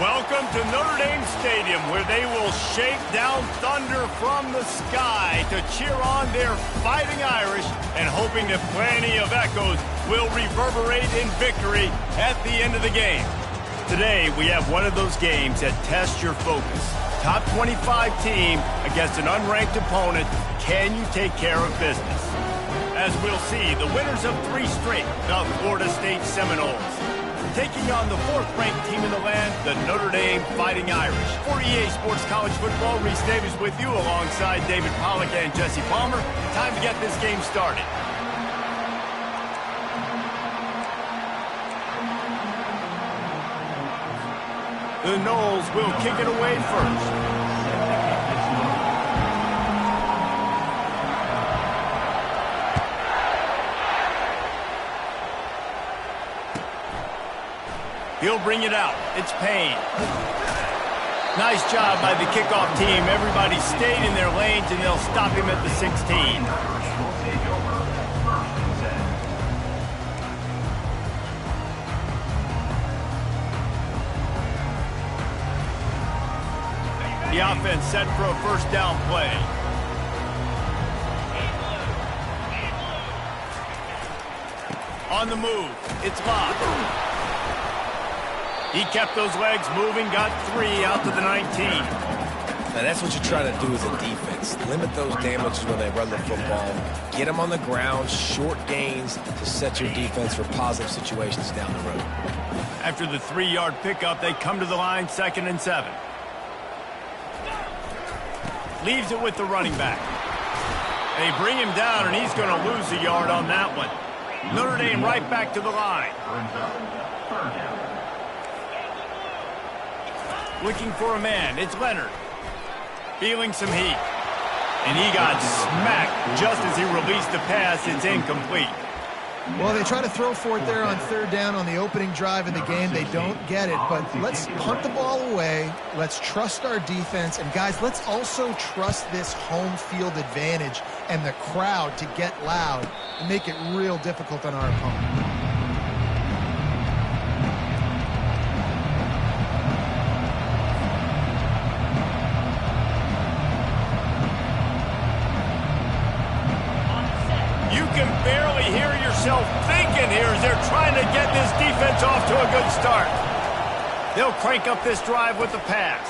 Welcome to Notre Dame Stadium, where they will shake down thunder from the sky to cheer on their Fighting Irish, and hoping that plenty of echoes will reverberate in victory at the end of the game. Today, we have one of those games that tests your focus. Top 25 team against an unranked opponent. Can you take care of business? As we'll see, the winners of 3 straight, the Florida State Seminoles, taking on the 4th-ranked team in the land, the Notre Dame Fighting Irish. For EA Sports College Football, Reese Davis with you alongside David Pollack and Jesse Palmer. Time to get this game started. The Noles will kick it away first. He'll bring it out. It's Payne. Nice job by the kickoff team. Everybody stayed in their lanes, and they'll stop him at the 16. The offense set for a first down play. On the move. It's locked. He kept those legs moving, got 3 out to the 19. Now that's what you try to do as a defense. Limit those damages when they run the football. Get them on the ground, short gains to set your defense for positive situations down the road. After the 3-yard pickup, they come to the line, 2nd and 7. Leaves it with the running back. They bring him down, and he's going to lose a yard on that one. Notre Dame right back to the line. Looking for a man. It's Leonard. Feeling some heat. And he got smacked just as he released the pass. It's incomplete. Well, they try to throw for it there on 3rd down on the opening drive in the game. They don't get it, but let's punt the ball away. Let's trust our defense. And, guys, let's also trust this home field advantage and the crowd to get loud and make it real difficult on our opponent. Thinking here as they're trying to get this defense off to a good start. They'll crank up this drive with the pass.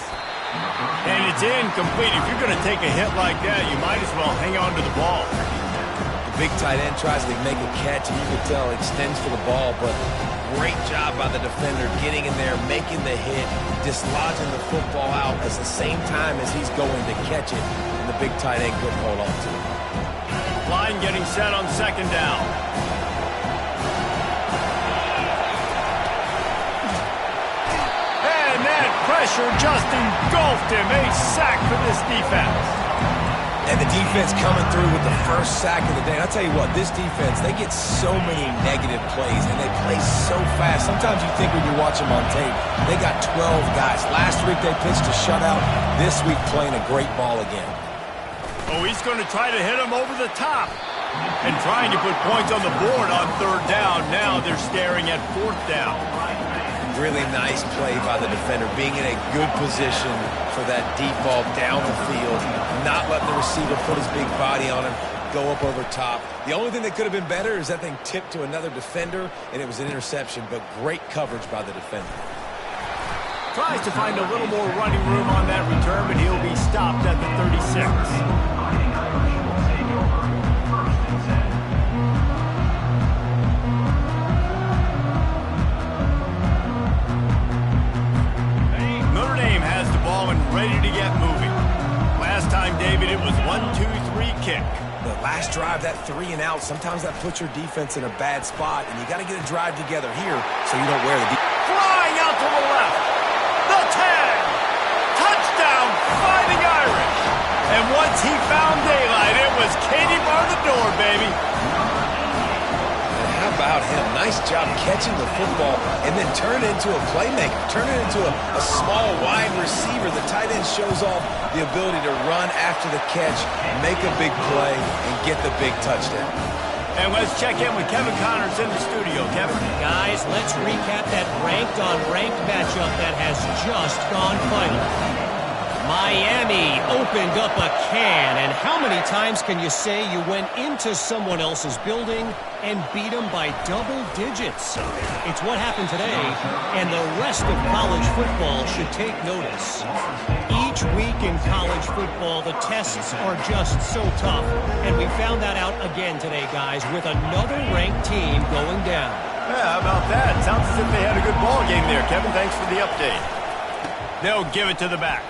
And it's incomplete. If you're going to take a hit like that, you might as well hang on to the ball. The big tight end tries to make a catch, and you can tell he extends for the ball, but great job by the defender getting in there, making the hit, dislodging the football out at the same time as he's going to catch it, and the big tight end couldn't hold on to it. Line getting set on 2nd down. And that pressure just engulfed him. A sack for this defense. And the defense coming through with the first sack of the day. I'll tell you what, this defense, they get so many negative plays, and they play so fast. Sometimes you think when you watch them on tape, they got 12 guys. Last week they pitched a shutout. This week playing a great ball again. Oh, he's going to try to hit him over the top. And trying to put points on the board on 3rd down. Now they're staring at 4th down. Really nice play by the defender, being in a good position for that deep ball down the field, not letting the receiver put his big body on him, go up over top. The only thing that could have been better is that thing tipped to another defender, and it was an interception, but great coverage by the defender. Tries to find a little more running room on that return, but he'll be stopped at the 36. Notre Dame has the ball and ready to get moving. Last time, David, it was 1-2-3 kick. The last drive, that 3 and out, sometimes that puts your defense in a bad spot, and you got to get a drive together here so you don't wear the flying out to the left. The tag. Touchdown, Fighting Irish. And once he found daylight, it was Katie bar the door, baby. And how about him? Nice job catching the football and then turn it into a playmaker. Turn it into a small, wide receiver. The tight end shows off the ability to run after the catch, make a big play, and get the big touchdown. And let's check in with Kevin Connors in the studio. Kevin? Guys, let's recap that ranked-on-ranked matchup that has just gone final. Miami opened up a can, and how many times can you say you went into someone else's building and beat them by double digits? It's what happened today, and the rest of college football should take notice. Each week in college football, the tests are just so tough, and we found that out again today, guys, with another ranked team going down. Yeah, how about that? Sounds as if they had a good ball game there, Kevin. Thanks for the update. They'll give it to the back.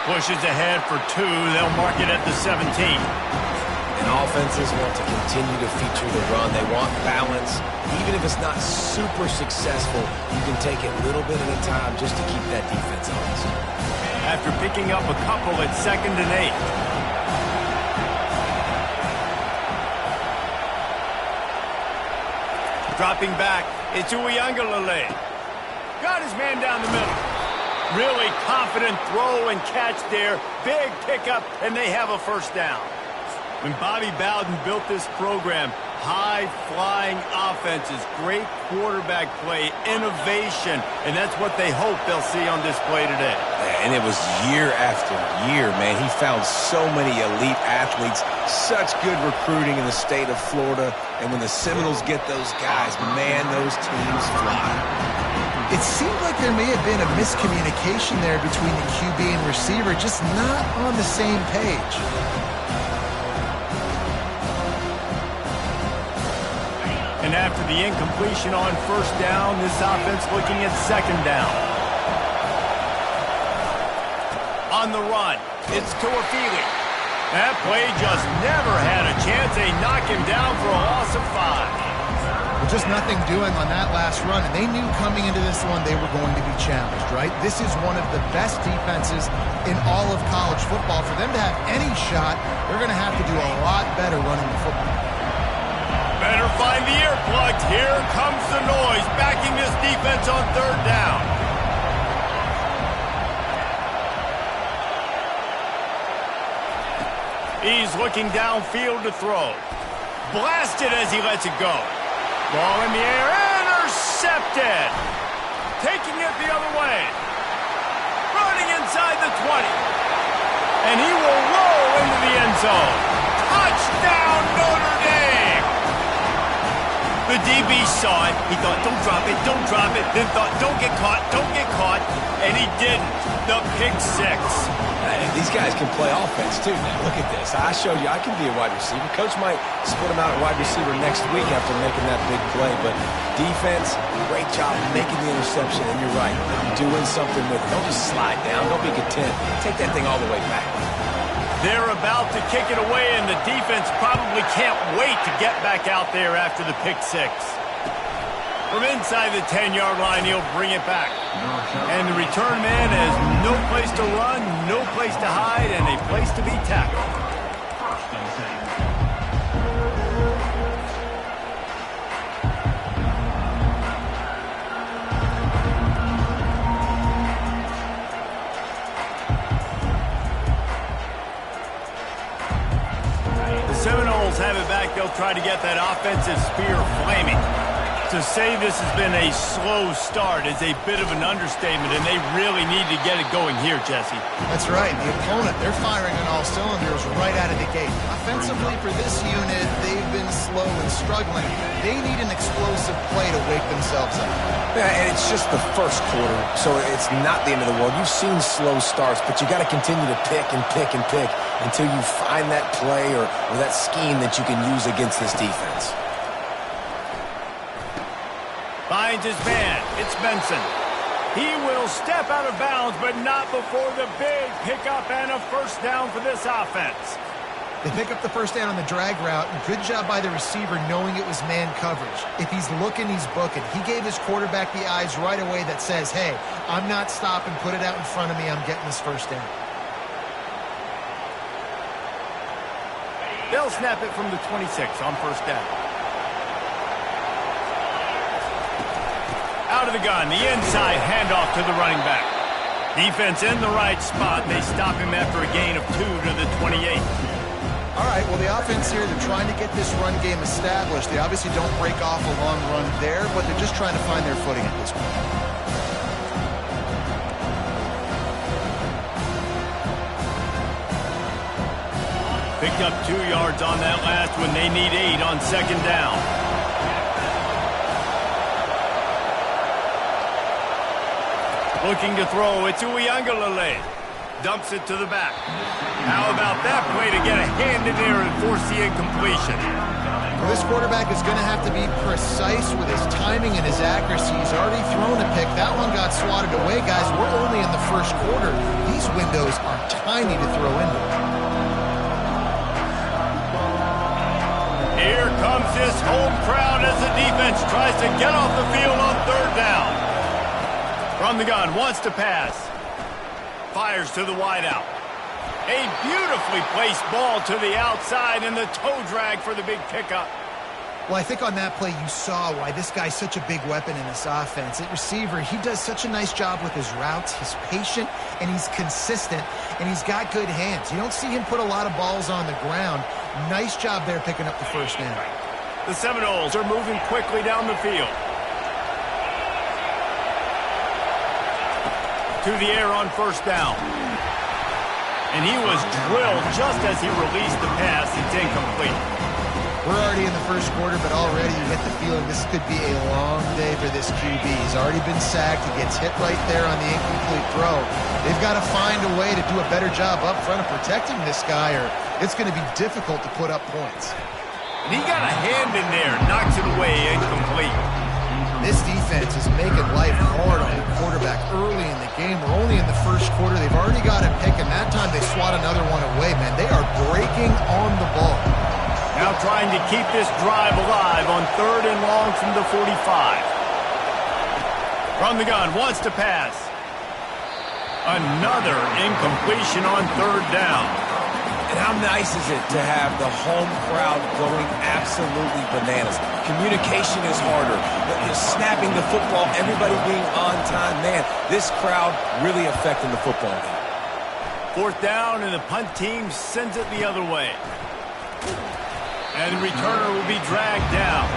Pushes ahead for 2. They'll mark it at the 17. And offenses want to continue to feature the run. They want balance. Even if it's not super successful, you can take it little bit at a time just to keep that defense honest. After picking up a couple at 2nd and 8. Dropping back, it's Uiagalelei. Got his man down the middle. Really confident throw and catch there. Big pickup, and they have a first down. When Bobby Bowden built this program, high-flying offenses, great quarterback play, innovation, and that's what they hope they'll see on display today. And it was year after year, man. He found so many elite athletes, such good recruiting in the state of Florida, and when the Seminoles get those guys, man, those teams fly. It seemed like there may have been a miscommunication there between the QB and receiver, just not on the same page. And after the incompletion on first down, this offense looking at 2nd down. On the run, it's Tuafili. That play just never had a chance. They knock him down for a loss of 5. Just nothing doing on that last run, and they knew coming into this one they were going to be challenged, right? This is one of the best defenses in all of college football. For them to have any shot, they're going to have to do a lot better running the football. Better find the earplugs. Here comes the noise, backing this defense on 3rd down. He's looking downfield to throw. Blasted as he lets it go. Ball in the air, intercepted. Taking it the other way. Running inside the 20. And he will roll into the end zone. Touchdown, Notre Dame. The DB saw it. He thought, don't drop it, don't drop it. Then thought, don't get caught, don't get caught. And he didn't. The pick 6. Hey, these guys can play offense, too, man. Look at this. I showed you I can be a wide receiver. Coach might split him out at wide receiver next week after making that big play. But defense, great job making the interception. And you're right, doing something with it. Don't just slide down. Don't be content. Take that thing all the way back. They're about to kick it away, and the defense probably can't wait to get back out there after the pick 6. From inside the 10-yard line, he'll bring it back. And the return man has no place to run, no place to hide, and a place to be tackled. The Seminoles have it back. They'll try to get that offensive spear flaming. To say this has been a slow start is a bit of an understatement, and they really need to get it going here, Jesse. That's right. The opponent, they're firing on all cylinders right out of the gate. Offensively, for this unit, they've been slow and struggling. They need an explosive play to wake themselves up. Yeah, and it's just the first quarter, so it's not the end of the world. You've seen slow starts, but you got to continue to pick and pick and pick until you find that play or that scheme that you can use against this defense. Finds his man. It's Benson. He will step out of bounds, but not before the big pickup and a first down for this offense. They pick up the first down on the drag route. Good job by the receiver knowing it was man coverage. If he's looking, he's booking. He gave his quarterback the eyes right away that says, hey, I'm not stopping. Put it out in front of me. I'm getting this first down. They'll snap it from the 26 on first down. Out of the gun, the inside handoff to the running back. Defense in the right spot. They stop him after a gain of 2 to the 28. All right, well, the offense here, they're trying to get this run game established. They obviously don't break off a long run there, but they're just trying to find their footing at this point. Picked up 2 yards on that last one. They need 8 on second down. Looking to throw. It's Uiagalelei. Dumps it to the back. How about that play to get a hand in there and force the incompletion? Well, this quarterback is going to have to be precise with his timing and his accuracy. He's already thrown a pick. That one got swatted away, guys. We're only in the first quarter. These windows are tiny to throw into. Here comes this home crowd as the defense tries to get off the field on third down. From the gun, wants to pass. Fires to the wideout. A beautifully placed ball to the outside and the toe drag for the big pickup. Well, I think on that play you saw why this guy's such a big weapon in this offense. At receiver, he does such a nice job with his routes. He's patient and he's consistent and he's got good hands. You don't see him put a lot of balls on the ground. Nice job there picking up the first down. The Seminoles are moving quickly down the field. To the air on first down. And he was drilled just as he released the pass. It's incomplete. We're already in the first quarter, but already you get the feeling this could be a long day for this QB. He's already been sacked. He gets hit right there on the incomplete throw. They've got to find a way to do a better job up front of protecting this guy, or it's going to be difficult to put up points. And he got a hand in there, knocks it away, incomplete. This defense is making life hard on the quarterback early in the game. We're only in the first quarter. They've already got a pick, and that time they swat another one away, man. They are breaking on the ball. Now trying to keep this drive alive on third and long from the 45. From the gun, wants to pass. Another incompletion on third down. And how nice is it to have the home crowd going absolutely bananas? Communication is harder. Snapping the football, everybody being on time. Man, this crowd really affecting the football game. Fourth down, and the punt team sends it the other way. And the returner will be dragged down.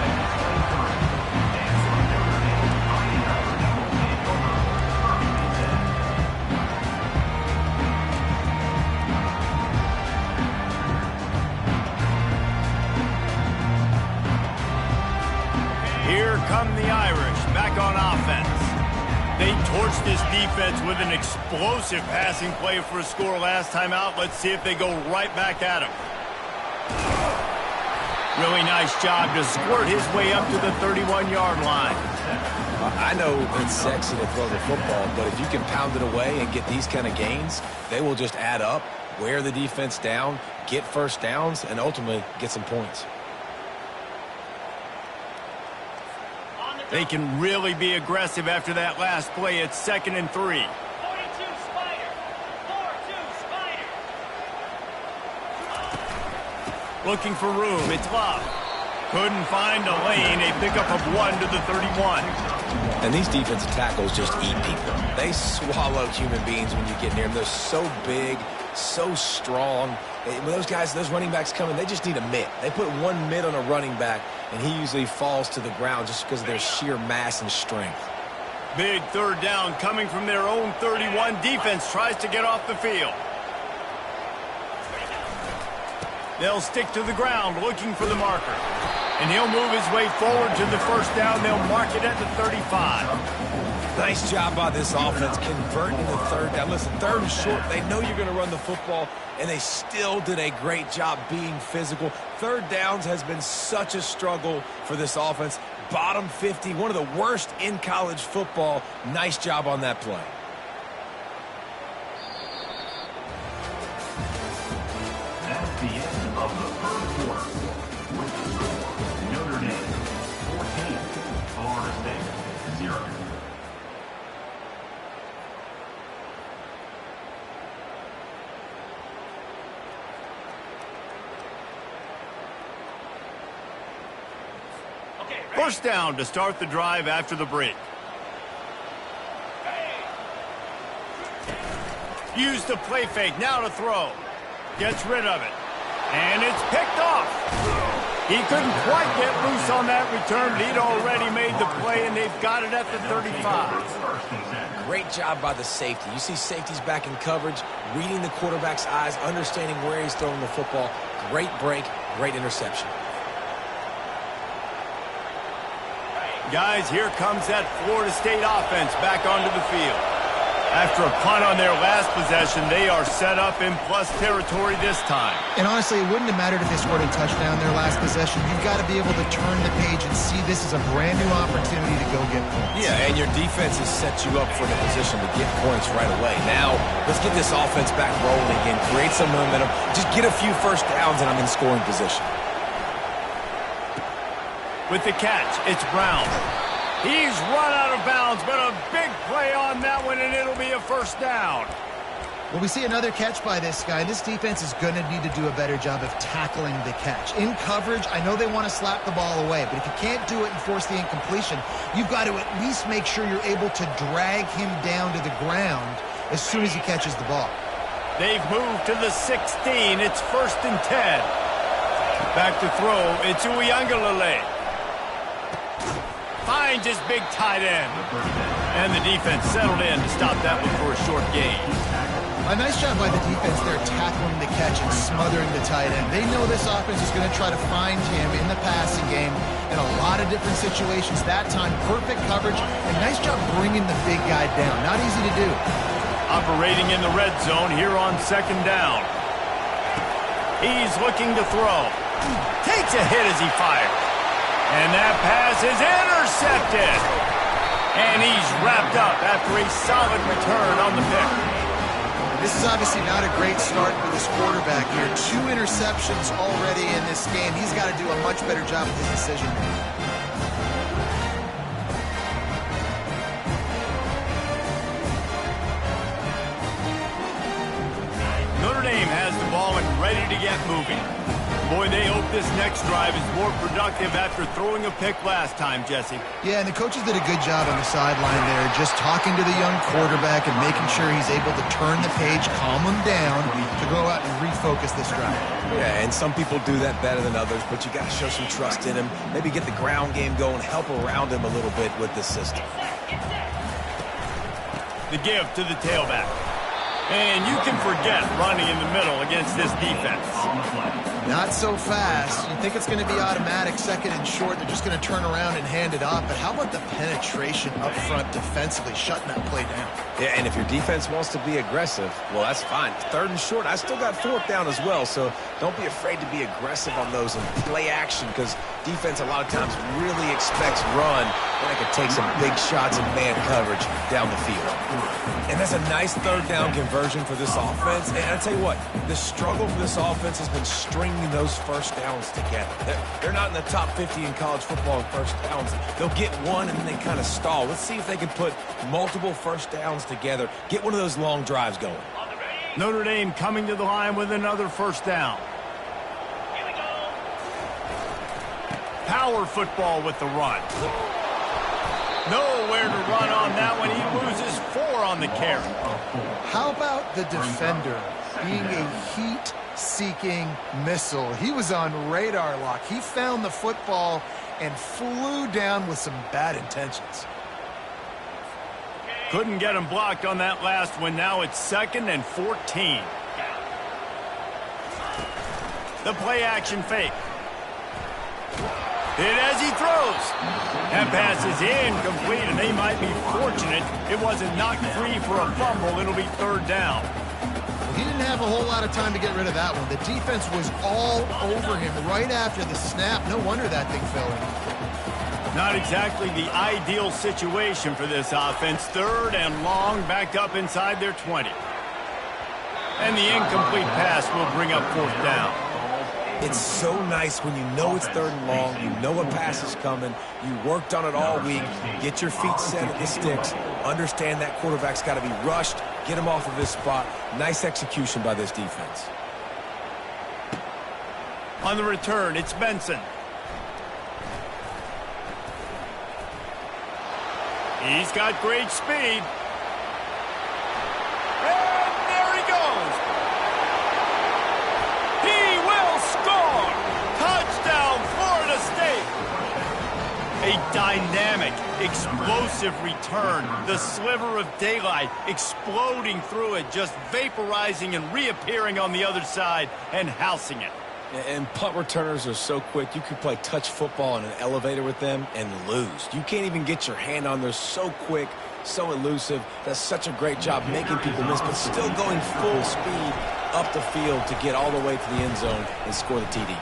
Here come the Irish back on offense. They torched this defense with an explosive passing play for a score last time out. Let's see if they go right back at him. Really nice job to squirt his way up to the 31-yard line. I know it's sexy to throw the football, but if you can pound it away and get these kind of gains, they will just add up, wear the defense down, get first downs, and ultimately get some points. They can really be aggressive after that last play. It's 2nd and 3. 42 Spider. 4-2 Spider. Looking for room. It's Love. Couldn't find a lane. A pickup of 1 to the 31. And these defensive tackles just eat people. They swallow human beings when you get near them. They're so big, so strong. When those guys, those running backs come in, they just need a mitt. They put one mitt on a running back, and he usually falls to the ground just because of their sheer mass and strength. Big third down coming from their own 31. Defense tries to get off the field. They'll stick to the ground looking for the marker. And he'll move his way forward to the first down. They'll mark it at the 35. Nice job by this offense converting the third down. Listen, third and short, they know you're going to run the football, and they still did a great job being physical. Third downs has been such a struggle for this offense. Bottom 50, one of the worst in college football. Nice job on that play. That's the end of the first quarter. With the score, Notre Dame 14, Florida State 0. First down to start the drive after the break. Use the play fake. Now to throw. Gets rid of it. And it's picked off. He couldn't quite get loose on that return, but he'd already made the play, and they've got it at the 35. Great job by the safety. You see safeties back in coverage, reading the quarterback's eyes, understanding where he's throwing the football. Great break, great interception. Guys, here comes that Florida State offense back onto the field. After a punt on their last possession, they are set up in plus territory this time. And honestly, it wouldn't have mattered if they scored a touchdown their last possession. You've got to be able to turn the page and see this as a brand new opportunity to go get points. Yeah, and your defense has set you up for the position to get points right away. Now, let's get this offense back rolling again, create some momentum, just get a few first downs, and I'm in scoring position. With the catch, it's Brown. He's run out of bounds, but a big play on that one, and it'll be a first down. Well, we see another catch by this guy. This defense is going to need to do a better job of tackling the catch. In coverage, I know they want to slap the ball away, but if you can't do it and force the incompletion, you've got to at least make sure you're able to drag him down to the ground as soon as he catches the ball. They've moved to the 16. It's 1st and 10. Back to throw. It's Uiagalelei. Finds his big tight end. And the defense settled in to stop that one for a short gain. A nice job by the defense there tackling the catch and smothering the tight end. They know this offense is going to try to find him in the passing game in a lot of different situations. That time, perfect coverage and nice job bringing the big guy down. Not easy to do. Operating in the red zone here on 2nd down. He's looking to throw. Takes a hit as he fires. And that pass is intercepted. And he's wrapped up after a solid return on the pick. This is obviously not a great start for this quarterback here. 2 interceptions already in this game. He's got to do a much better job with his decision. Notre Dame has the ball and ready to get moving. Boy, they hope this next drive is more productive after throwing a pick last time, Jesse. Yeah, and the coaches did a good job on the sideline there, just talking to the young quarterback and making sure he's able to turn the page, calm him down, to go out and refocus this drive. Yeah, and some people do that better than others, but you got to show some trust in him. Maybe get the ground game going, help around him a little bit with this system. The give to the tailback. And you can forget running in the middle against this defense. Not so fast. You think it's going to be automatic, 2nd and short. They're just going to turn around and hand it off. But how about the penetration up front defensively, shutting that play down? Yeah, and if your defense wants to be aggressive, well, that's fine. 3rd and short, I still got 4th down as well, so don't be afraid to be aggressive on those and play action, because defense a lot of times really expects run, and they can take some big shots in man coverage down the field. And that's a nice 3rd down conversion for this offense. And I tell you what, the struggle for this offense has been stringing those first downs together. They're not in the top 50 in college football in first downs. They'll get one and then they kind of stall. Let's see if they can put multiple first downs together, get one of those long drives going. Notre Dame coming to the line with another 1st down. Power football with the run. Nowhere to run on that one. He loses 4 on the carry. How about the defender being a heat-seeking missile? He was on radar lock. He found the football and flew down with some bad intentions. Couldn't get him blocked on that last one. Now it's 2nd and 14. The play action fake. Hit as he throws. That pass is incomplete, and they might be fortunate it wasn't knocked free for a fumble. It'll be 3rd down. Well, he didn't have a whole lot of time to get rid of that one. The defense was all over him right after the snap. No wonder that thing fell in. Not exactly the ideal situation for this offense. 3rd and long, backed up inside their 20. And the incomplete pass will bring up 4th down. It's so nice when you know it's 3rd and long, you know a pass is coming, you worked on it all week, get your feet set at the sticks, understand that quarterback's got to be rushed, get him off of this spot. Nice execution by this defense. On the return, it's Benson. He's got great speed. And there he goes. He will A dynamic, explosive return. The sliver of daylight exploding through it, just vaporizing and reappearing on the other side and housing it. And punt returners are so quick, you could play touch football in an elevator with them and lose. You can't even get your hand on. They're so quick, so elusive. Does such a great job making people miss, but still going full speed up the field to get all the way to the end zone and score the TD.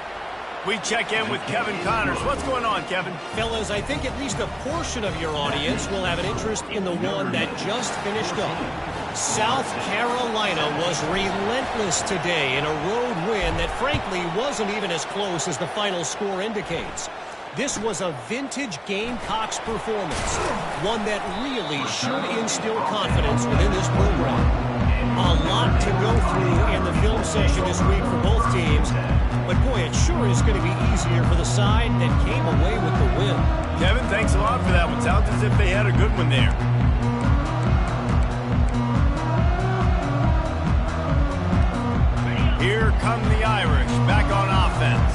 We check in with Kevin Connors. What's going on, Kevin? Fellas, I think at least a portion of your audience will have an interest in the one that just finished up. South Carolina was relentless today in a road win that frankly wasn't even as close as the final score indicates. This was a vintage Gamecocks performance, one that really should instill confidence within this program. A lot to go through in the film session this week for both teams, but boy, it sure is going to be easier for the side that came away with the win. Kevin, thanks a lot for that one. Sounds as if they had a good one there. Here come the Irish, back on offense.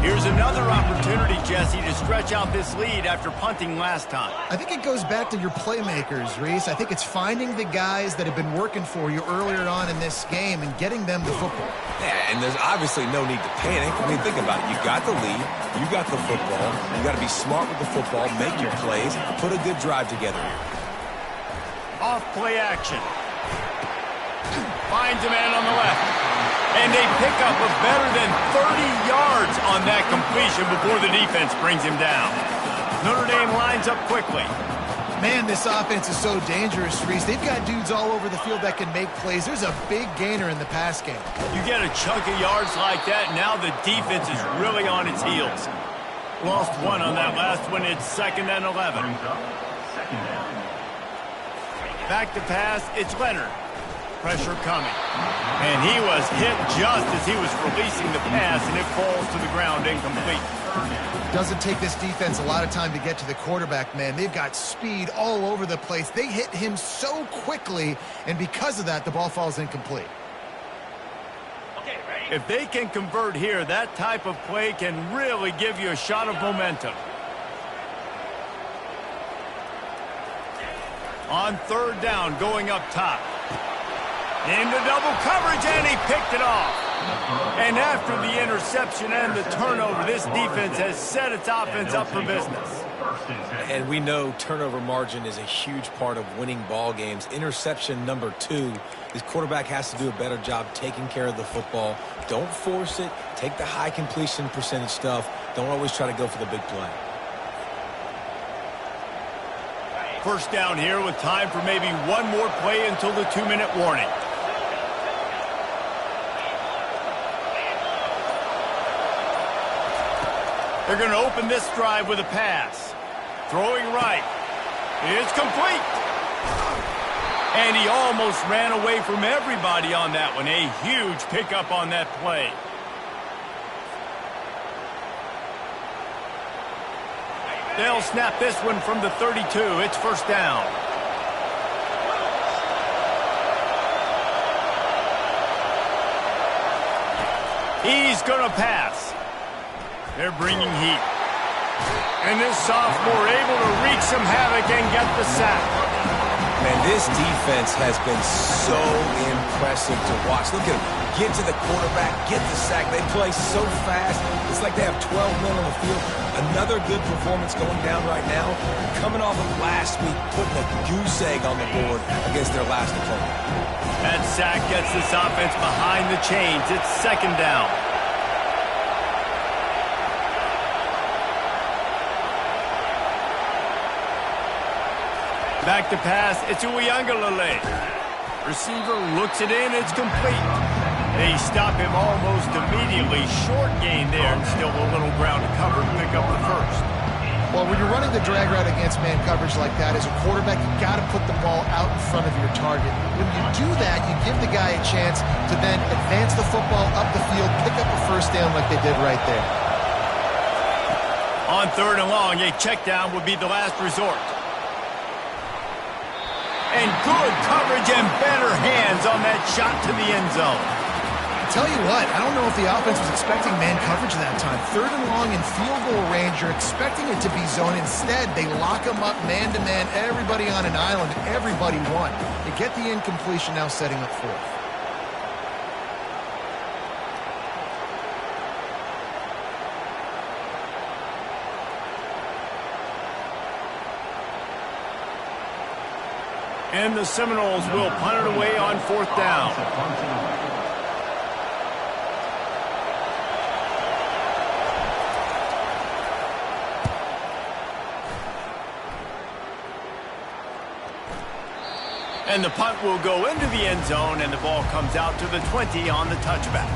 Here's another opportunity, Jesse, to stretch out this lead after punting last time. I think it goes back to your playmakers, Reese. I think it's finding the guys that have been working for you earlier on in this game and getting them the football. Yeah, and there's obviously no need to panic. I mean, think about it. You got the lead. You got the football. You got to be smart with the football, make your plays, put a good drive together here. Off play action. Finds a man on the left. And a pickup of better than 30 yards on that completion before the defense brings him down. Notre Dame lines up quickly. Man, this offense is so dangerous, Reese. They've got dudes all over the field that can make plays. There's a big gainer in the pass game. You get a chunk of yards like that, now the defense is really on its heels. Lost one on that last one. It's 2nd and 11. Back to pass. It's Leonard. Pressure coming. And he was hit just as he was releasing the pass, and it falls to the ground incomplete. Doesn't take this defense a lot of time to get to the quarterback, man. They've got speed all over the place. They hit him so quickly, and because of that, the ball falls incomplete. Okay, ready? If they can convert here, that type of play can really give you a shot of momentum. On 3rd down, going up top. Into double coverage, and he picked it off. And after the interception and the turnover, this defense has set its offense up for business. And we know turnover margin is a huge part of winning ball games. Interception number 2. This quarterback has to do a better job taking care of the football. Don't force it. Take the high completion percentage stuff. Don't always try to go for the big play. First down here with time for maybe one more play until the 2-minute warning. They're going to open this drive with a pass. Throwing right. It's complete. And he almost ran away from everybody on that one. A huge pickup on that play. They'll snap this one from the 32. It's 1st down. He's going to pass. They're bringing heat. And this sophomore able to wreak some havoc and get the sack. Man, this defense has been so impressive to watch. Look at them. Get to the quarterback, get the sack. They play so fast. It's like they have 12 men on the field. Another good performance going down right now. Coming off of last week, putting a goose egg on the board against their last opponent. That sack gets this offense behind the chains. It's 2nd down. Back to pass. It's Uiagalelei. Receiver looks it in. It's complete. They stop him almost immediately. Short gain there, and still a little ground to cover to pick up the first. Well, when you're running the drag route against man coverage like that, as a quarterback, you got to put the ball out in front of your target. When you do that, you give the guy a chance to then advance the football up the field, pick up a first down like they did right there. On 3rd and long, a check down would be the last resort. And good coverage and better hands on that shot to the end zone. Tell you what, I don't know if the offense was expecting man coverage that time. 3rd and long in field goal range, you're expecting it to be zone. Instead, they lock them up man-to-man, everybody on an island, everybody won. They get the incompletion, now setting up 4th. And the Seminoles will punt it away on 4th down. And the punt will go into the end zone, and the ball comes out to the 20 on the touchback.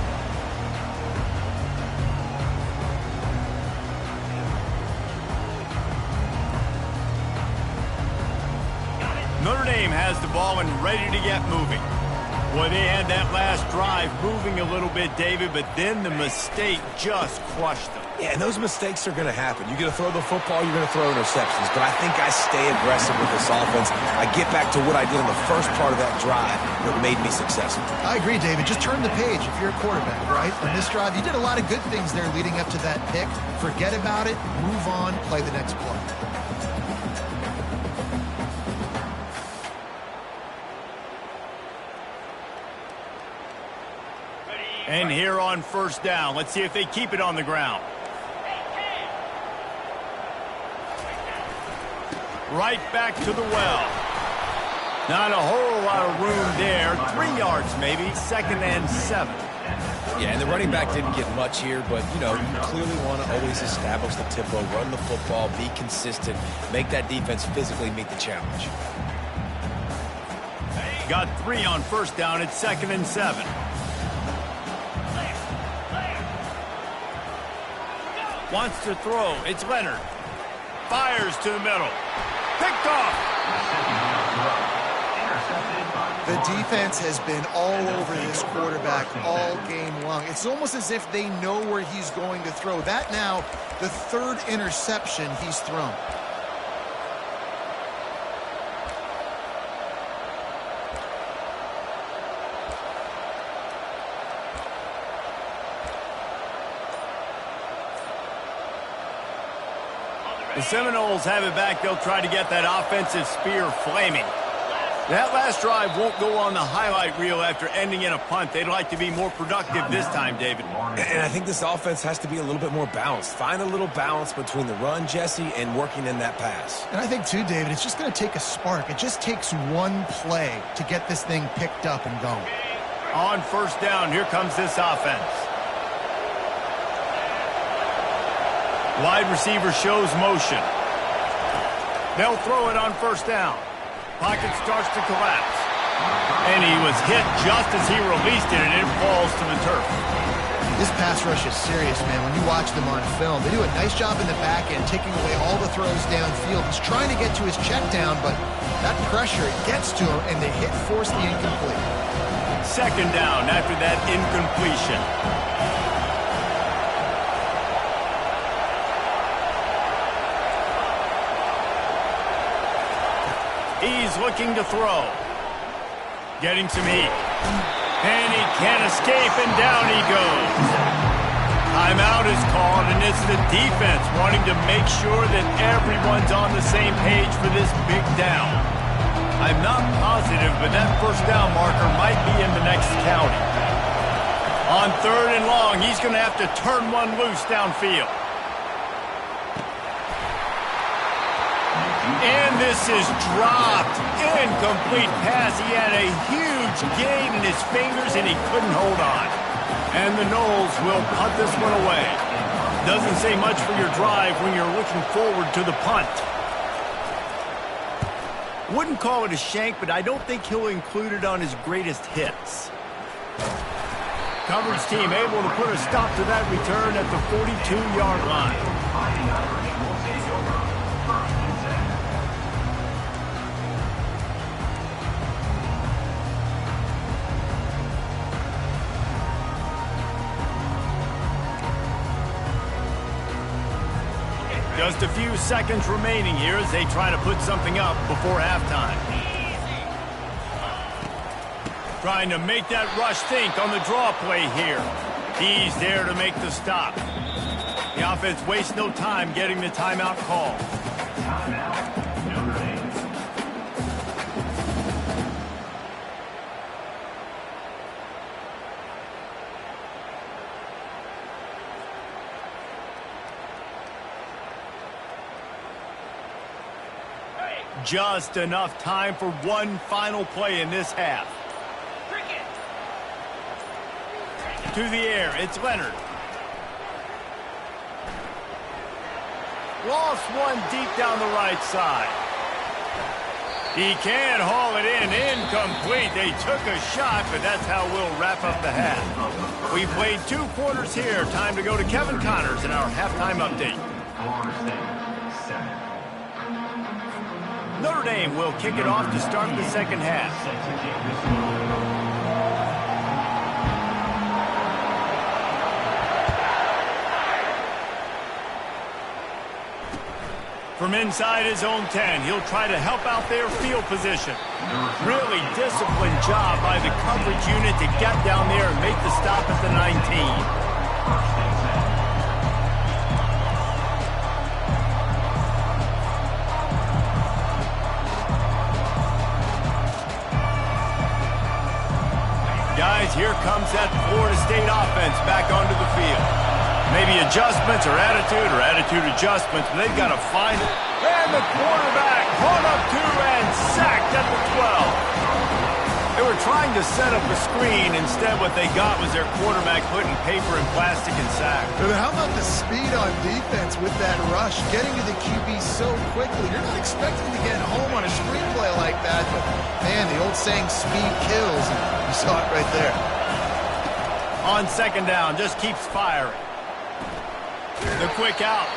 Notre Dame has the ball and ready to get moving. Boy, they had that last drive moving a little bit, David, but then the mistake just crushed them. Yeah, and those mistakes are going to happen. You're going to throw the football, you're going to throw interceptions. But I think I stay aggressive with this offense. I get back to what I did in the first part of that drive that made me successful. I agree, David. Just turn the page if you're a quarterback, right? On this drive, you did a lot of good things there leading up to that pick. Forget about it, move on, play the next play. And here on 1st down, let's see if they keep it on the ground. Right back to the well. Not a whole lot of room there. 3 yards maybe, 2nd and 7. Yeah, and the running back didn't get much here, but, you know, you clearly want to always establish the tempo, run the football, be consistent, make that defense physically meet the challenge. Got 3 on 1st down. It's 2nd and 7. Wants to throw. It's Leonard. Fires to the middle. Picked off. The defense has been all over this quarterback all game long. It's almost as if they know where he's going to throw. That now, the 3rd interception he's thrown. The Seminoles have it back. They'll try to get that offensive spear flaming. That last drive won't go on the highlight reel after ending in a punt. They'd like to be more productive this time, David. And I think this offense has to be a little bit more balanced. Find a little balance between the run, Jesse, and working in that pass. And I think, too, David, it's just going to take a spark. It just takes one play to get this thing picked up and going. On 1st down, here comes this offense. Wide receiver shows motion. They'll throw it on 1st down. Pocket starts to collapse. And he was hit just as he released it, and it falls to the turf. This pass rush is serious, man. When you watch them on film, they do a nice job in the back end, taking away all the throws downfield. He's trying to get to his check down, but that pressure, it gets to him, and the hit forced the incomplete. 2nd down after that incompletion. He's looking to throw. Getting some heat. And he can't escape, and down he goes. Timeout is called, and it's the defense wanting to make sure that everyone's on the same page for this big down. I'm not positive, but that 1st down marker might be in the next county. On 3rd and long, he's going to have to turn one loose downfield. And this is dropped. Incomplete pass. He had a huge gain in his fingers, and he couldn't hold on. And the Noles will punt this one away. Doesn't say much for your drive when you're looking forward to the punt. Wouldn't call it a shank, but I don't think he'll include it on his greatest hits. Coverage team able to put a stop to that return at the 42-yard line. Just a few seconds remaining here as they try to put something up before halftime. Trying to make that rush think on the draw play here. He's there to make the stop. The offense wastes no time getting the timeout call. Timeout, Notre Dame. Just enough time for one final play in this half. To the air, it's Leonard. Lost one deep down the right side. He can haul it in, incomplete. They took a shot, but that's how we'll wrap up the half. We played 2 quarters here. Time to go to Kevin Connors in our halftime update. Notre Dame will kick it off to start the second half. From inside his own 10, he'll try to help out their field position. Really disciplined job by the coverage unit to get down there and make the stop at the 19. Guys, here comes that Florida State offense back onto the field. Maybe adjustments or attitude adjustments, but they've got to find it. And the quarterback caught up to and sacked at the 12. They were trying to set up a screen. Instead, what they got was their quarterback putting paper and plastic and sack. But how about the speed on defense with that rush? Getting to the QB so quickly. You're not expecting to get home on a screenplay like that, but man, the old saying, speed kills. You saw it right there. On second down, just keeps firing. The quick out.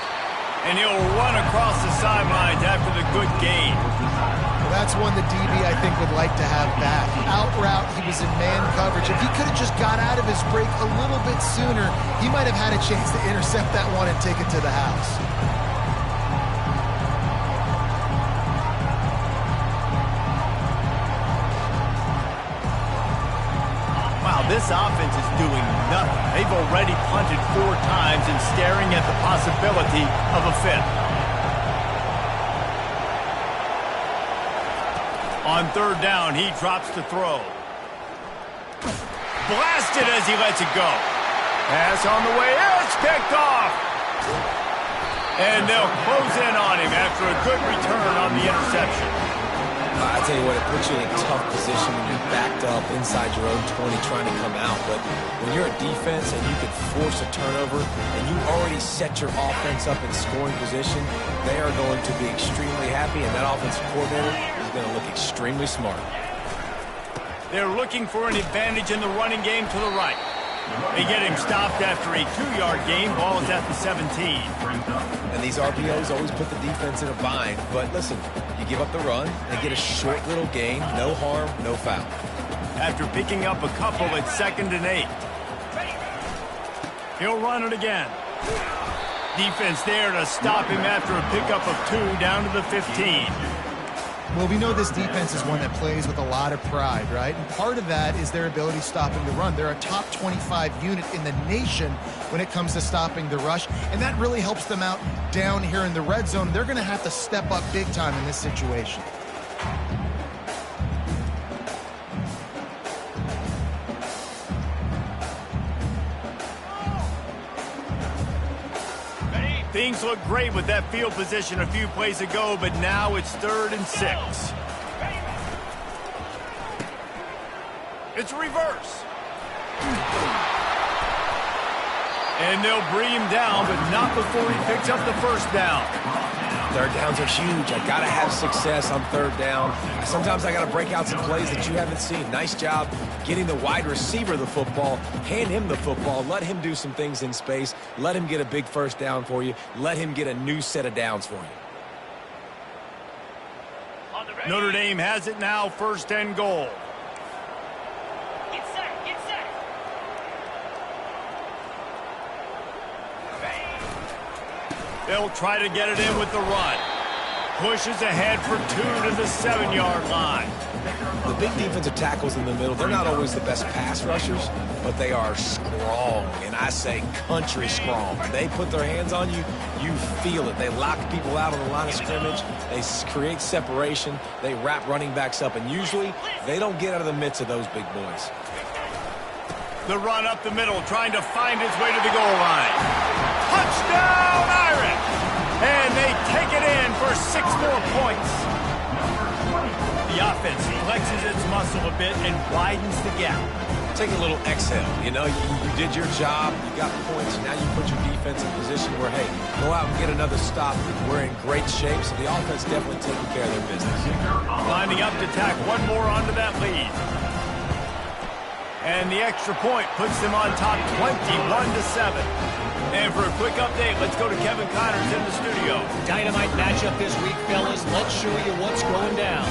And he'll run across the sidelines after the good gain. Well, that's one the DB, I think, would like to have back. Out route, he was in man coverage. If he could have just got out of his break a little bit sooner, he might have had a chance to intercept that one and take it to the house. This offense is doing nothing. They've already punted 4 times and staring at the possibility of a 5th. On third down, he drops to throw. Blasted as he lets it go. Pass on the way. It's picked off. And they'll close in on him after a good return on the interception. I tell you what, it puts you in a tough position when you're backed up inside your own 20 trying to come out. But when you're a defense and you can force a turnover and you already set your offense up in scoring position, they are going to be extremely happy, and that offensive coordinator is going to look extremely smart. They're looking for an advantage in the running game to the right. They get him stopped after a 2-yard gain. Ball is at the 17. And these RPOs always put the defense in a bind. But listen, you give up the run, they get a short little gain, no harm, no foul. After picking up a couple at 2nd and 8. He'll run it again. Defense there to stop him after a pickup of 2 down to the 15. Well, we know this defense is one that plays with a lot of pride, right? And part of that is their ability stopping the run. They're a top 25 unit in the nation when it comes to stopping the rush, and that really helps them out down here in the red zone. They're going to have to step up big time in this situation. Things look great with that field position a few plays ago, but now it's 3rd and 6. It's reverse. And they'll bring him down, but not before he picks up the first down. Third downs are huge. I got to have success on third down. Sometimes I got to break out some plays that you haven't seen. Nice job getting the wide receiver the football. Hand him the football. Let him do some things in space. Let him get a big first down for you. Let him get a new set of downs for you. Notre Dame has it now, 1st and goal. Get set, get set. They'll try to get it in with the run. pushes ahead for 2 to the 7-yard line. The big defensive tackles in the middle, they're not always the best pass rushers, but they are strong, and I say country strong. They put their hands on you, you feel it. They lock people out on the line of scrimmage. They create separation. They wrap running backs up, and usually they don't get out of the midst of those big boys. The run up the middle, trying to find his way to the goal line. Touchdown, Irish! And they take it in for 6 more points. The offense flexes its muscle a bit and widens the gap. Take a little exhale. You know, you did your job. You got points. Now you put your defense in position where, hey, go out and get another stop. We're in great shape, so the offense definitely taking care of their business. Lining up to tack one more onto that lead. And the extra point puts them on top 21-7. And for a quick update, let's go to Kevin Connors in the studio. Dynamite matchup this week, fellas. Let's show you what's going down.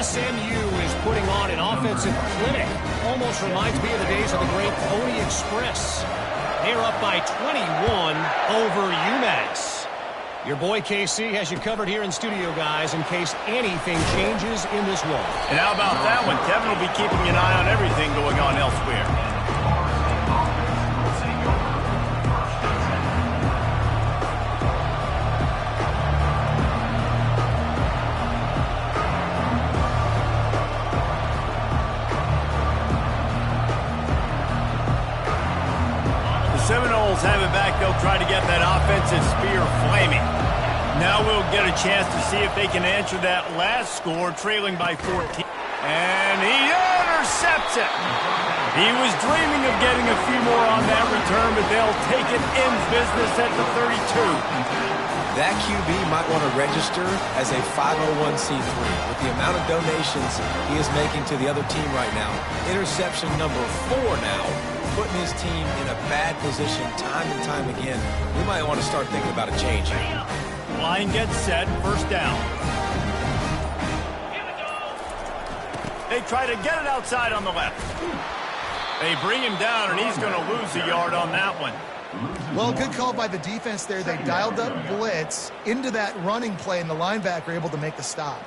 SMU is putting on an offensive clinic. Almost reminds me of the days of the great Pony Express. They're up by 21 over UMass. Your boy KC has you covered here in studio, guys, in case anything changes in this one. And how about that one? Kevin will be keeping an eye on everything going on elsewhere. Seminoles have it back. They'll try to get that offensive spear flaming. Now we'll get a chance to see if they can answer that last score, trailing by 14. And he intercepts it. He was dreaming of getting a few more on that return, but they'll take it in business at the 32. That QB might want to register as a 501c3. With the amount of donations he is making to the other team right now, interception number 4 now, putting his team in a bad position time and time again. We might want to start thinking about a change. Line gets set, first down. They try to get it outside on the left. They bring him down, and he's going to lose a yard on that one. Well, good call by the defense there. They dialed up blitz into that running play, and the linebacker able to make the stop.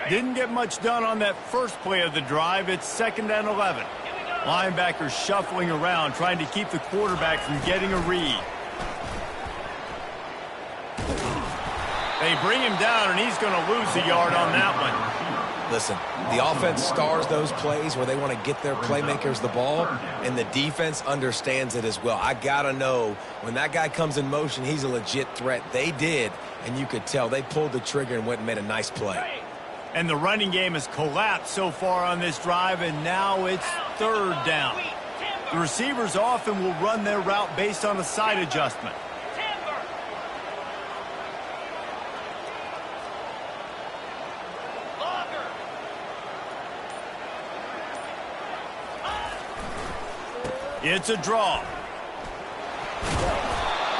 Didn't get much done on that first play of the drive. It's 2nd and 11. Linebackers shuffling around, trying to keep the quarterback from getting a read. They bring him down, and he's going to lose a yard on that one. Listen, the offense stars those plays where they want to get their playmakers the ball, and the defense understands it as well. I got to know when that guy comes in motion, he's a legit threat. They did, and you could tell they pulled the trigger and went and made a nice play. And the running game has collapsed so far on this drive, and now it's 3rd down. The receivers often will run their route based on a side adjustment. It's a draw.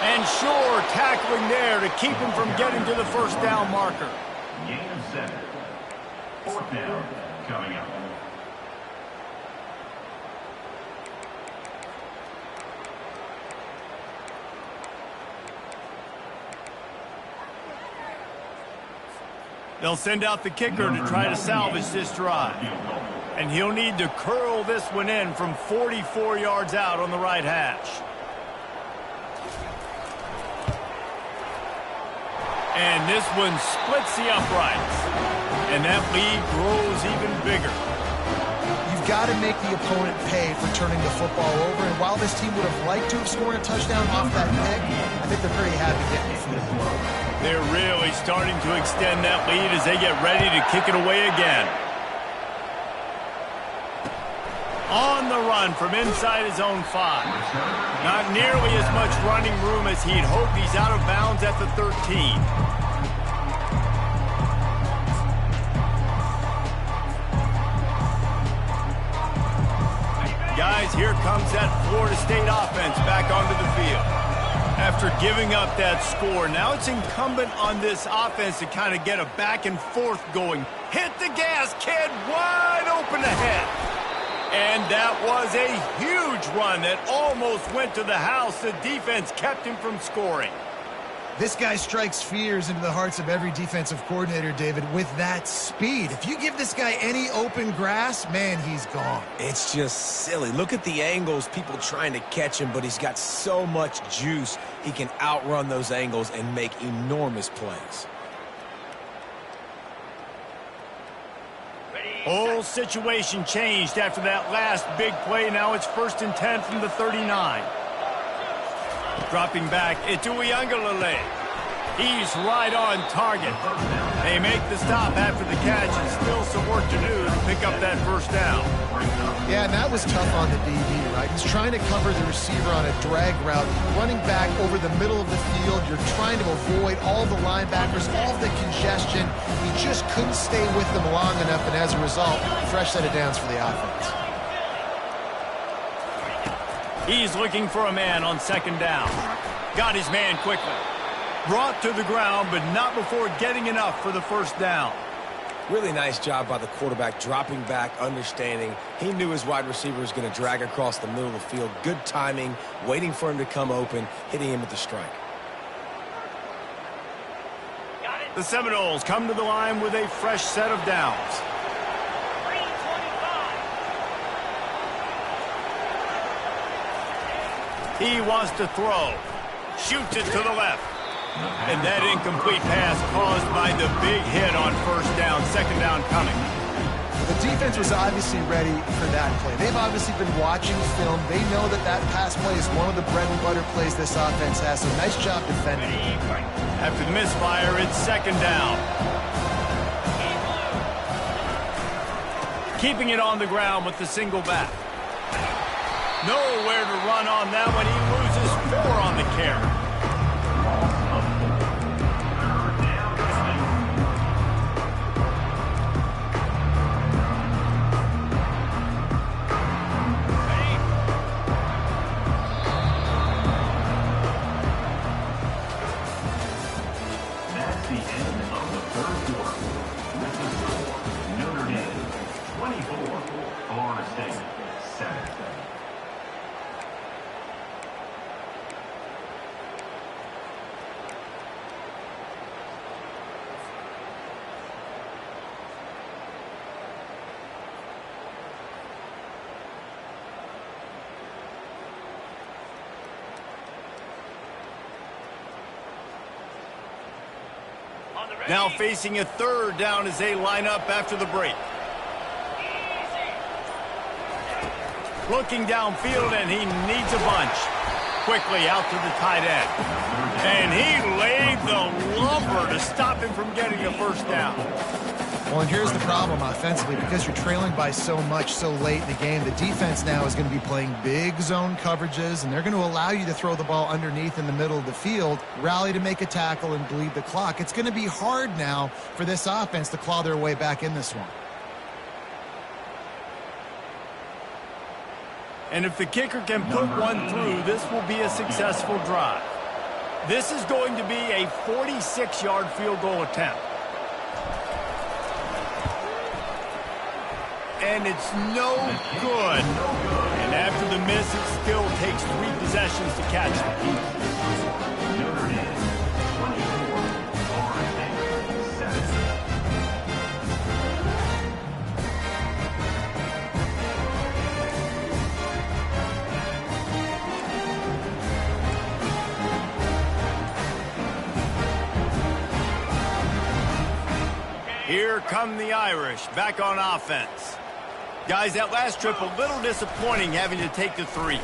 And Shore tackling there to keep him from getting to the first down marker. Gain of 7. 4th down coming up. They'll send out the kicker to try to salvage this drive. And he'll need to curl this one in from 44 yards out on the right hash. And this one splits the uprights. And that lead grows even bigger. You've got to make the opponent pay for turning the football over. And while this team would have liked to have scored a touchdown off that pick, I think they're pretty happy getting the field goal. They're really starting to extend that lead as they get ready to kick it away again. On the run from inside his own 5. Not nearly as much running room as he'd hoped. He's out of bounds at the 13. Guys, here comes that Florida State offense back onto the field. After giving up that score, now it's incumbent on this offense to kind of get a back and forth going. Hit the gas, kid. Wide open ahead. And that was a huge run that almost went to the house. The defense kept him from scoring. This guy strikes fears into the hearts of every defensive coordinator, David, with that speed. If you give this guy any open grass, man, he's gone. It's just silly. Look at the angles, people trying to catch him, but he's got so much juice. He can outrun those angles and make enormous plays. Whole situation changed after that last big play. Now it's 1st and 10 from the 39. Dropping back, Ituiangalale. He's right on target. They make the stop after the catch, and still some work to do to pick up that first down. Yeah, and that was tough on the DB, right? He's trying to cover the receiver on a drag route, running back over the middle of the field. You're trying to avoid all the linebackers, all the congestion. He just couldn't stay with them long enough, and as a result, fresh set of downs for the offense. He's looking for a man on 2nd down. Got his man quickly. Brought to the ground, but not before getting enough for the first down. Really nice job by the quarterback, dropping back, understanding. He knew his wide receiver was going to drag across the middle of the field. Good timing, waiting for him to come open, hitting him with the strike. The Seminoles come to the line with a fresh set of downs. He wants to throw. Shoots it to the left. And that incomplete pass caused by the big hit on 1st down, 2nd down coming. The defense was obviously ready for that play. They've obviously been watching film. They know that that pass play is one of the bread and butter plays this offense has. So nice job defending. After the misfire, it's 2nd down. Keeping it on the ground with the single back. Nowhere to run on that one. He loses 4 on the carry. That's the end of the 3rd quarter. This is the score. Notre Dame 24, Florida State 7. Now facing a 3rd down as they line up after the break. Looking downfield, and he needs a bunch. Quickly out to the tight end. And he laid the lumber to stop him from getting a 1st down. Well, and here's the problem offensively. Because you're trailing by so much so late in the game, the defense now is going to be playing big zone coverages, and they're going to allow you to throw the ball underneath in the middle of the field, rally to make a tackle, and bleed the clock. It's going to be hard now for this offense to claw their way back in this one. And if the kicker can put one through, this will be a successful drive. This is going to be a 46-yard field goal attempt. And it's no good. And after the miss, it still takes 3 possessions to catch it. Notre Dame 24, Florida State 7. Here come the Irish, back on offense. Guys, that last trip, a little disappointing having to take the 3.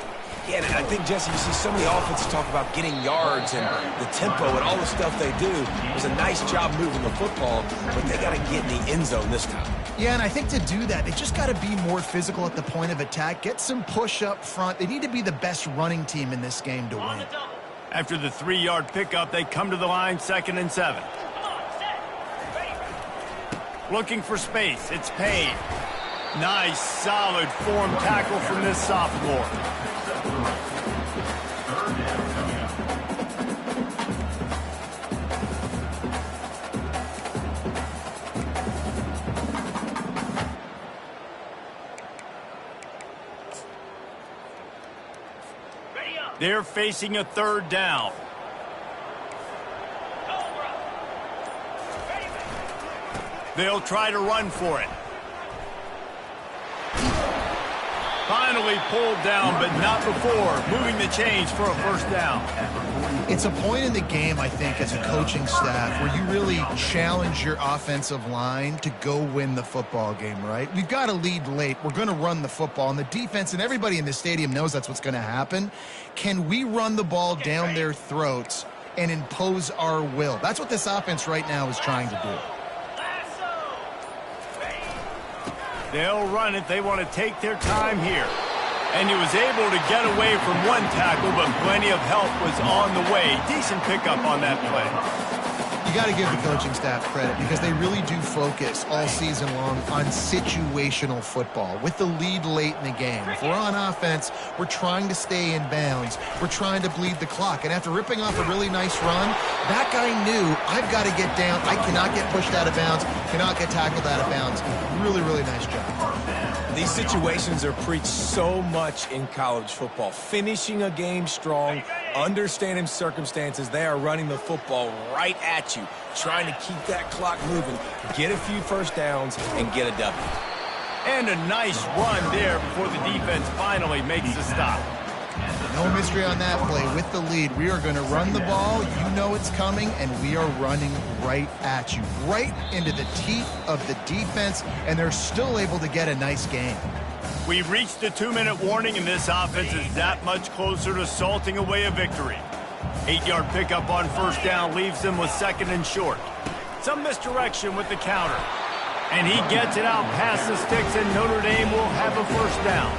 Yeah, and I think, Jesse, you see so many offenses talk about getting yards and the tempo and all the stuff they do. It was a nice job moving the football, but they got to get in the end zone this time. Yeah, and I think to do that, they just got to be more physical at the point of attack, get some push up front. They need to be the best running team in this game to win. After the 3-yard pickup, they come to the line, 2nd and 7. Looking for space, it's Payne. Nice, solid form tackle from this sophomore. They're facing a third down. They'll try to run for it. Finally pulled down, but not before moving the chains for a first down. It's a point in the game, I think, as a coaching staff where you really challenge your offensive line to go win the football game, right? We've got to lead late. We're going to run the football, and the defense and everybody in the stadium knows that's what's going to happen. Can we run the ball down their throats and impose our will? That's what this offense right now is trying to do. They'll run it. They want to take their time here. And he was able to get away from one tackle, but plenty of help was on the way. Decent pickup on that play. You got to give the coaching staff credit because they really do focus all season long on situational football with the lead late in the game. If we're on offense, we're trying to stay in bounds. We're trying to bleed the clock. And after ripping off a really nice run, that guy knew, I've got to get down. I cannot get pushed out of bounds, cannot get tackled out of bounds. Really, really nice job. These situations are preached so much in college football. Finishing a game strong, understanding circumstances. They are running the football right at you, trying to keep that clock moving, get a few first downs, and get a W. And a nice run there before the defense finally makes the stop. No mystery on that play. With the lead, we are going to run the ball. You know it's coming, and we are running right at you, right into the teeth of the defense, and they're still able to get a nice gain. We've reached the 2-minute warning, and this offense is that much closer to salting away a victory. 8-yard pickup on first down leaves them with second and short. Some misdirection with the counter. And he gets it out past the sticks, and Notre Dame will have a first down.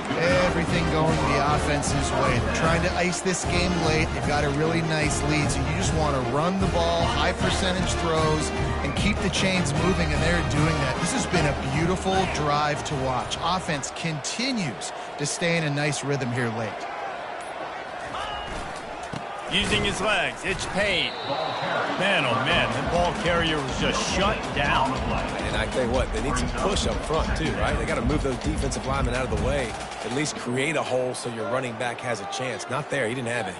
Everything going the offense's way. They're trying to ice this game late. They've got a really nice lead, so you just want to run the ball, high percentage throws, and keep the chains moving, and they're doing that. This has been a beautiful drive to watch. Offense continues to stay in a nice rhythm here late. Using his legs, it's Payne. Man, oh man, the ball carrier was just shut down. And I tell you what, they need some push up front too, right? They got to move those defensive linemen out of the way, at least create a hole so your running back has a chance. Not there, he didn't have any.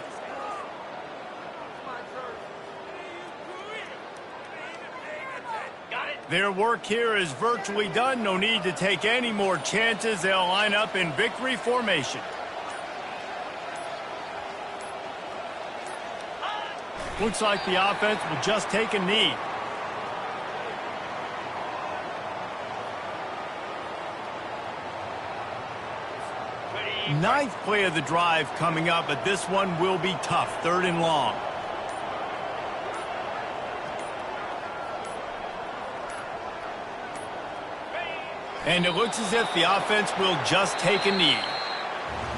Their work here is virtually done. No need to take any more chances. They'll line up in victory formation. Looks like the offense will just take a knee. Ninth play of the drive coming up, but this one will be tough. Third and long. And it looks as if the offense will just take a knee.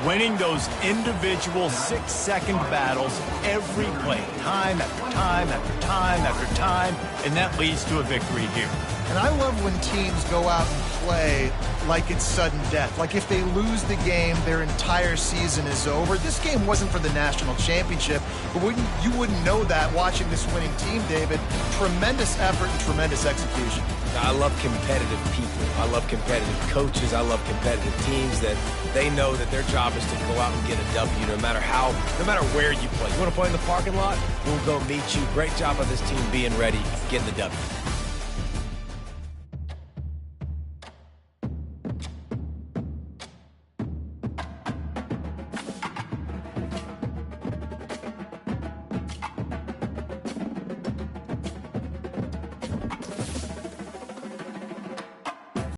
Winning those individual 6-second battles every play, time after time after time after time, and that leads to a victory here. And I love when teams go out and play like it's sudden death. Like if they lose the game, their entire season is over. This game wasn't for the national championship, but you wouldn't know that watching this winning team, David. Tremendous effort and tremendous execution. I love competitive people. I love competitive coaches. I love competitive teams that they know that their job is to go out and get a W no matter where you play. You want to play in the parking lot? We'll go meet you. Great job by this team being ready, getting the W.